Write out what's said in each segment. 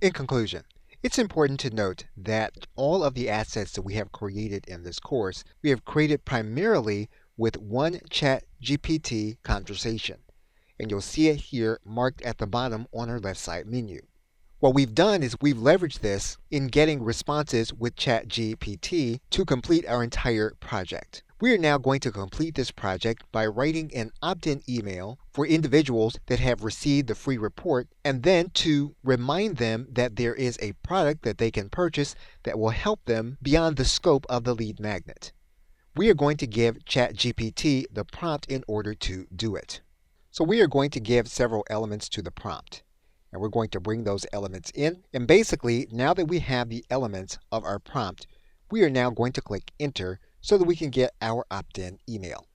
In conclusion, it's important to note that all of the assets that we have created in this course, we have created primarily with one ChatGPT conversation. And you'll see it here marked at the bottom on our left side menu. What we've done is we've leveraged this in getting responses with ChatGPT to complete our entire project. We are now going to complete this project by writing an opt-in email for individuals that have received the free report and then to remind them that there is a product that they can purchase that will help them beyond the scope of the lead magnet. We are going to give ChatGPT the prompt in order to do it. So we are going to give several elements to the prompt. And we're going to bring those elements in. And basically, now that we have the elements of our prompt, we are now going to click Enter so that we can get our opt-in email.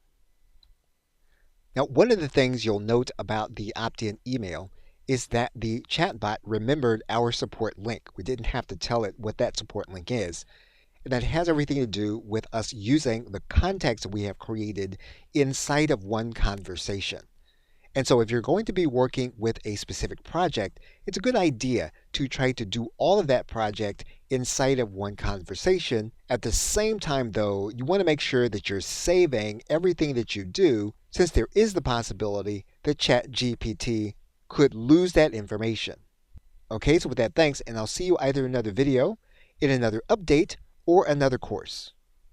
Now, one of the things you'll note about the opt-in email is that the chatbot remembered our support link. We didn't have to tell it what that support link is. And that has everything to do with us using the context that we have created inside of one conversation. And so if you're going to be working with a specific project, it's a good idea to try to do all of that project inside of one conversation. At the same time, though, you want to make sure that you're saving everything that you do, since there is the possibility that ChatGPT could lose that information. Okay, so with that, thanks, and I'll see you either in another video, in another update, or another course.